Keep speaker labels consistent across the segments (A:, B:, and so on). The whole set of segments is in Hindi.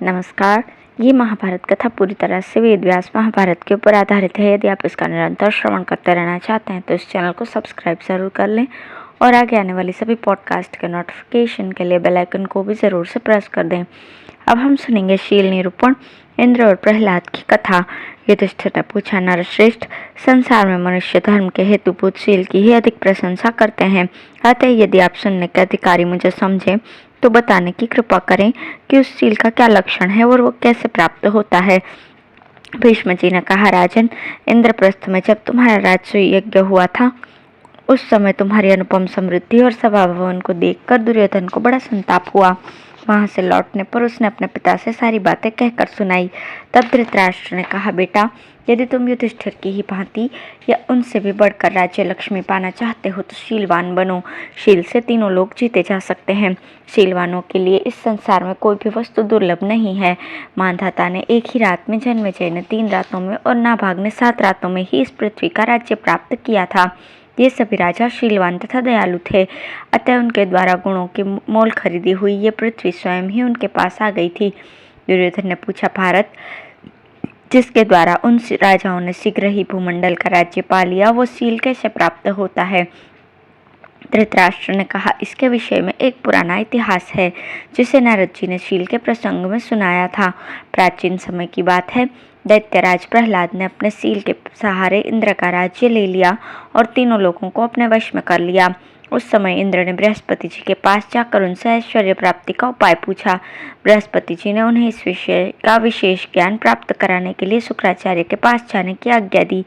A: नमस्कार। ये महाभारत कथा पूरी तरह से वेद व्यास महाभारत के ऊपर आधारित है। यदि आप इसका निरंतर श्रवण करते रहना चाहते हैं तो इस चैनल को सब्सक्राइब जरूर कर लें और आगे आने वाली सभी पॉडकास्ट के नोटिफिकेशन के लिए बेल आइकन को भी ज़रूर से प्रेस कर दें। अब हम सुनेंगे शील निरूपण, इंद्र और प्रहलाद की कथा। युधिष्ठिर ने पूछा, नरश्रेष्ठ, संसार में मनुष्य धर्म के हेतुभूत शील की ही अधिक प्रशंसा करते हैं। अतः यदि आप सुनने के अधिकारी मुझे समझें तो बताने की कृपा करें कि उस शील का क्या लक्षण है और वो कैसे प्राप्त होता है। भीष्म जी ने कहा, राजन, इंद्रप्रस्थ में जब तुम्हारा राजसूय यज्ञ हुआ था उस समय तुम्हारी अनुपम समृद्धि और सभा भवन को देखकर दुर्योधन को बड़ा संताप हुआ। वहां से लौटने पर उसने अपने पिता से सारी बातें कहकर सुनाई। तब धृतराष्ट्र ने कहा, बेटा, यदि तुम युधिष्ठिर की ही भांति या उनसे भी बढ़कर राज्य लक्ष्मी पाना चाहते हो तो शीलवान बनो। शील से तीनों लोग जीते जा सकते हैं। शीलवानों के लिए इस संसार में कोई भी वस्तु दुर्लभ नहीं है। मांधाता ने एक ही रात में, जन्मेजय ने 3 रातों में और नाभाग ने 7 रातों में ही इस पृथ्वी का राज्य प्राप्त किया था। ये सभी राजा शीलवान तथा दयालु थे, अतः उनके द्वारा गुणों की मोल खरीदी हुई ये पृथ्वी स्वयं ही उनके पास आ गई थी। दुर्योधन ने पूछा, भारत, जिसके द्वारा उन राजाओं ने शीघ्र ही भूमंडल का राज्य पा लिया, वो शील कैसे प्राप्त होता है? धृतराष्ट्र ने कहा, इसके विषय में एक पुराना इतिहास है जिसे नारद जी ने शील के प्रसंग में सुनाया था। प्राचीन समय की बात है। दैत्यराज प्रहलाद ने अपने शील के सहारे इंद्र का राज्य ले लिया और तीनों लोगों को अपने वश में कर लिया। उस समय इंद्र ने बृहस्पति जी के पास जाकर उनसे ऐश्वर्य प्राप्ति का उपाय पूछा। बृहस्पति जी ने उन्हें इस विषय का विशेष ज्ञान प्राप्त कराने के लिए शुक्राचार्य के पास जाने की आज्ञा दी।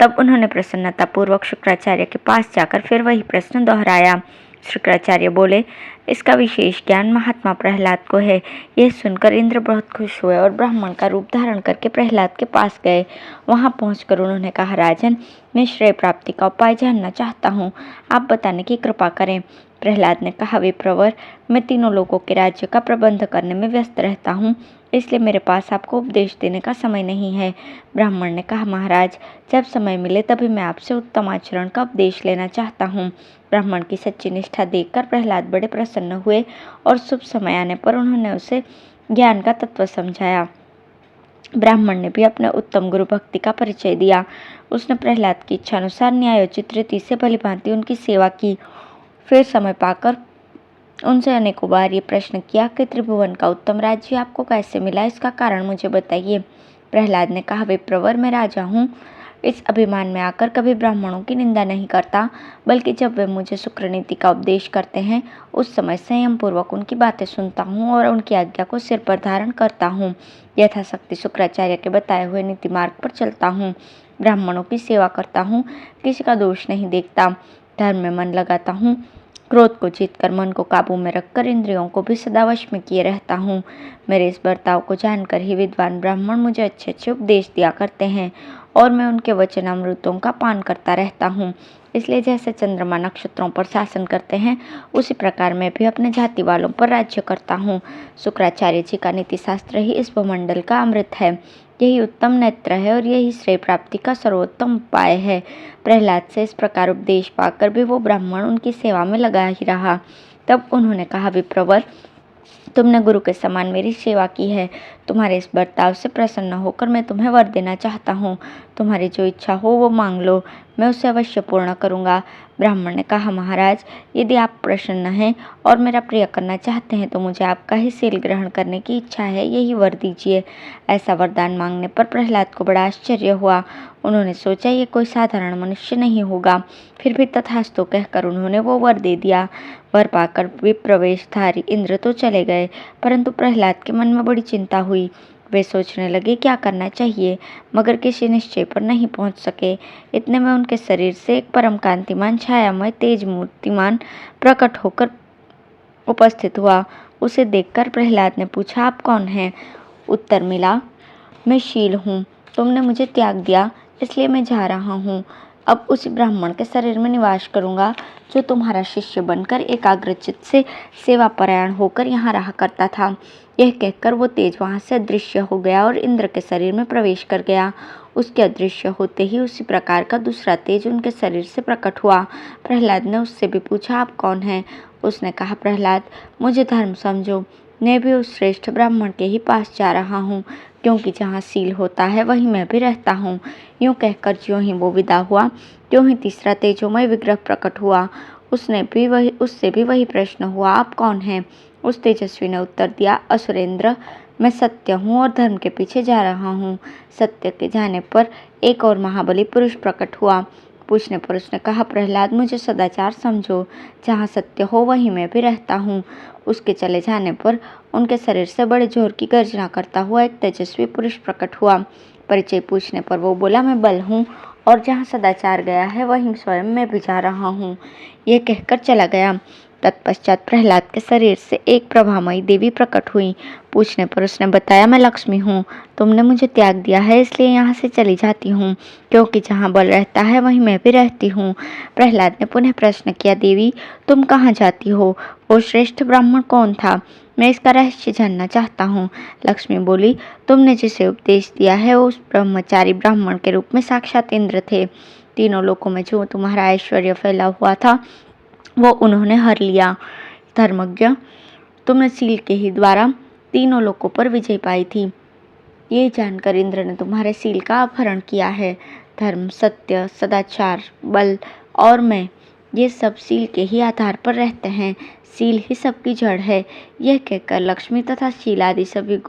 A: तब उन्होंने प्रसन्नतापूर्वक शुक्राचार्य के पास जाकर फिर वही प्रश्न दोहराया। शुक्राचार्य बोले, इसका विशेष ज्ञान महात्मा प्रहलाद को है। यह सुनकर इंद्र बहुत खुश हुए और ब्राह्मण का रूप धारण करके प्रहलाद के पास गए। वहां पहुंचकर उन्होंने कहा, राजन, मैं श्रेय प्राप्ति का उपाय जानना चाहता हूँ, आप बताने की कृपा करें। प्रहलाद ने कहा, विप्रवर, मैं तीनों लोगों के राज्य का प्रबंध करने में व्यस्त रहता हूँ, इसलिए मेरे पास आपको उपदेश देने का समय नहीं है। ब्राह्मण ने कहा, महाराज, जब समय मिले तभी मैं आपसे उत्तम आचरण का उपदेश लेना चाहता हूँ। ब्राह्मण की सच्ची निष्ठा देखकर प्रहलाद बड़े प्रसन्न हुए और शुभ समय आने पर उन्होंने उसे ज्ञान का तत्व समझाया। ब्राह्मण ने भी अपने उत्तम गुरु भक्ति का परिचय दिया। उसने प्रहलाद की इच्छानुसार न्यायोचित रीति से भलीभांति उनकी सेवा की। फिर समय पाकर उनसे अनेकों बार ये प्रश्न किया कि त्रिभुवन का उत्तम राज्य आपको कैसे मिला, इसका कारण मुझे बताइए। प्रहलाद ने कहा, विप्रवर, मैं राजा हूँ, इस अभिमान में आकर कभी ब्राह्मणों की निंदा नहीं करता, बल्कि जब वे मुझे शुक्रनीति का उपदेश करते हैं उस समय संयम पूर्वक उनकी बातें सुनता हूँ और उनकी आज्ञा को सिर पर धारण करता हूँ। यथाशक्ति शुक्राचार्य के बताए हुए नीति मार्ग पर चलता हूँ, ब्राह्मणों की सेवा करता हूँ, किसी का दोष नहीं देखता, धर्म में मन लगाता हूँ, क्रोध को जीतकर मन को काबू में रखकर इंद्रियों को भी सदा वश में किए रहता हूँ। मेरे इस बर्ताव को जानकर ही विद्वान ब्राह्मण मुझे अच्छे अच्छे उपदेश दिया करते हैं और मैं उनके वचनामृतों का पान करता रहता हूँ। इसलिए जैसे चंद्रमा नक्षत्रों पर शासन करते हैं, उसी प्रकार मैं भी अपने जाति वालों पर राज्य करता हूँ। शुक्राचार्य जी का नीति शास्त्र ही इस भूमंडल का अमृत है, यही उत्तम नेत्र है और यही श्रेय प्राप्ति का सर्वोत्तम उपाय है। प्रहलाद से इस प्रकार उपदेश पाकर भी वो ब्राह्मण उनकी सेवा में लगा ही रहा। तब उन्होंने कहा, विप्रवर, तुमने गुरु के समान मेरी सेवा की है, तुम्हारे इस बर्ताव से प्रसन्न होकर मैं तुम्हें वर देना चाहता हूँ। तुम्हारी जो इच्छा हो वो मांग लो, मैं उसे अवश्य पूर्ण करूँगा। ब्राह्मण ने कहा, महाराज, यदि आप प्रसन्न हैं और मेरा प्रिय करना चाहते हैं तो मुझे आपका ही शील ग्रहण करने की इच्छा है, यही वर दीजिए। ऐसा वरदान मांगने पर प्रहलाद को बड़ा आश्चर्य हुआ। उन्होंने सोचा ये कोई साधारण मनुष्य नहीं होगा। फिर भी तथास्तु कहकर उन्होंने वो वर दे दिया। वर पाकर विप्रवेशधारी इंद्र तो चले गए, परंतु प्रहलाद के मन में बड़ी चिंता हुई। वे सोचने लगे क्या करना चाहिए, मगर किसी निश्चय पर नहीं पहुंच सके। इतने में उनके शरीर से एक परम कांतिमान छायामय तेज मूर्तिमान प्रकट होकर उपस्थित हुआ। उसे देखकर प्रहलाद ने पूछा, आप कौन हैं? उत्तर मिला, मैं शील हूँ, तुमने मुझे त्याग दिया, इसलिए मैं जा रहा हूँ। अब उसी ब्राह्मण के शरीर में निवास करूँगा जो तुम्हारा शिष्य बनकर एकाग्रचित्त से सेवा परायण होकर यहाँ रहा करता था। यह कहकर वो तेज वहाँ से अदृश्य हो गया और इंद्र के शरीर में प्रवेश कर गया। उसके अदृश्य होते ही उसी प्रकार का दूसरा तेज उनके शरीर से प्रकट हुआ। प्रहलाद ने उससे भी पूछा, आप कौन हैं? उसने कहा, प्रहलाद, मुझे धर्म समझो, मैं भी उस श्रेष्ठ ब्राह्मण के ही पास जा रहा हूँ, क्योंकि जहाँ सील होता है वहीं मैं भी रहता हूँ। यूं कहकर ज्यों ही वो विदा हुआ, त्यों ही तीसरा तेजोमय विग्रह प्रकट हुआ। उससे भी वही प्रश्न हुआ, आप कौन हैं? उस तेजस्वी ने उत्तर दिया, असुरेंद्र, मैं सत्य हूँ और धर्म के पीछे जा रहा हूँ। सत्य के जाने पर एक और महाबली पुरुष प्रकट हुआ। पूछने पर उसने कहा, प्रहलाद, मुझे सदाचार समझो, जहाँ सत्य हो वहीं मैं भी रहता हूँ। उसके चले जाने पर उनके शरीर से बड़े जोर की गर्जना करता हुआ एक तेजस्वी पुरुष प्रकट हुआ। परिचय पूछने पर वो बोला, मैं बल हूँ और जहाँ सदाचार गया है वहीं स्वयं मैं भी जा रहा हूँ। ये कहकर चला गया। तत्पश्चात प्रहलाद के शरीर से एक प्रभामयी देवी प्रकट हुई। पूछने पर उसने बताया, मैं लक्ष्मी हूँ, तुमने मुझे त्याग दिया है इसलिए यहाँ से चली जाती हूँ, क्योंकि जहाँ बल रहता है वहीं मैं भी रहती हूँ। प्रहलाद ने पुनः प्रश्न किया, देवी, तुम कहाँ जाती हो? वो श्रेष्ठ ब्राह्मण कौन था? मैं इसका रहस्य जानना चाहता हूँ। लक्ष्मी बोली, तुमने जिसे उपदेश दिया है वो उस ब्रह्मचारी ब्राह्मण के रूप में साक्षात इंद्र थे। तीनों लोकों में जो तुम्हारा ऐश्वर्य फैला हुआ था वो उन्होंने हर लिया। धर्मज्ञ, तुमने सील के ही द्वारा तीनों लोकों पर विजय पाई थी। ये जानकर इंद्र ने तुम्हारे सील का अपहरण किया है। धर्म, सत्य, सदाचार, बल और मैं, ये सब सील के ही आधार पर रहते हैं। सील ही सबकी जड़ है। यह कहकर लक्ष्मी तथा सील आदि सभी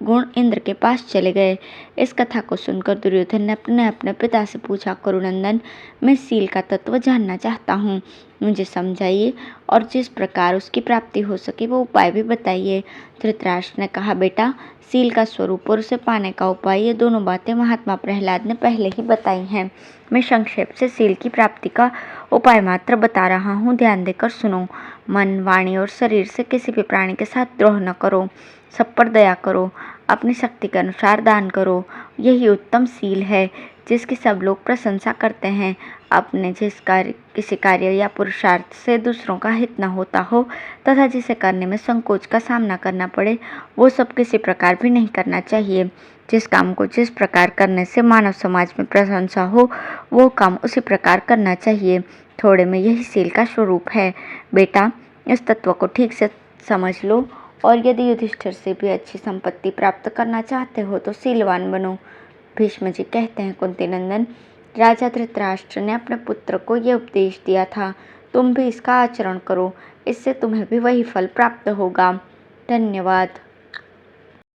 A: गुण इंद्र के पास चले गए। इस कथा को सुनकर दुर्योधन ने अपने अपने पिता से पूछा, कुरुनंदन, मैं सील का तत्व जानना चाहता हूँ, मुझे समझाइए और जिस प्रकार उसकी प्राप्ति हो सके वो उपाय भी बताइए। धृतराष्ट्र ने कहा, बेटा, सील का स्वरूप और उसे पाने का उपाय, ये दोनों बातें महात्मा प्रहलाद ने पहले ही बताई हैं। मैं संक्षेप से सील की प्राप्ति का उपाय मात्र बता रहा हूँ, ध्यान देकर सुनो। मन, वाणी और शरीर से किसी भी प्राणी के साथ द्रोह न करो। सब पर दया करो। अपनी शक्ति के अनुसार दान करो। यही उत्तम सील है जिसकी सब लोग प्रशंसा करते हैं। अपने किसी कार्य या पुरुषार्थ से दूसरों का हित न होता हो तथा जिसे करने में संकोच का सामना करना पड़े, वो सब किसी प्रकार भी नहीं करना चाहिए। जिस काम को जिस प्रकार करने से मानव समाज में प्रशंसा हो, वो काम उसी प्रकार करना चाहिए। थोड़े में यही सील का स्वरूप है। बेटा, इस तत्व को ठीक से समझ लो, और यदि युधिष्ठिर से भी अच्छी संपत्ति प्राप्त करना चाहते हो तो सीलवान बनो। भीष्म जी कहते हैं, कुंती नंदन, राजा धृतराष्ट्र ने अपने पुत्र को यह उपदेश दिया था, तुम भी इसका आचरण करो, इससे तुम्हें भी वही फल प्राप्त होगा। धन्यवाद।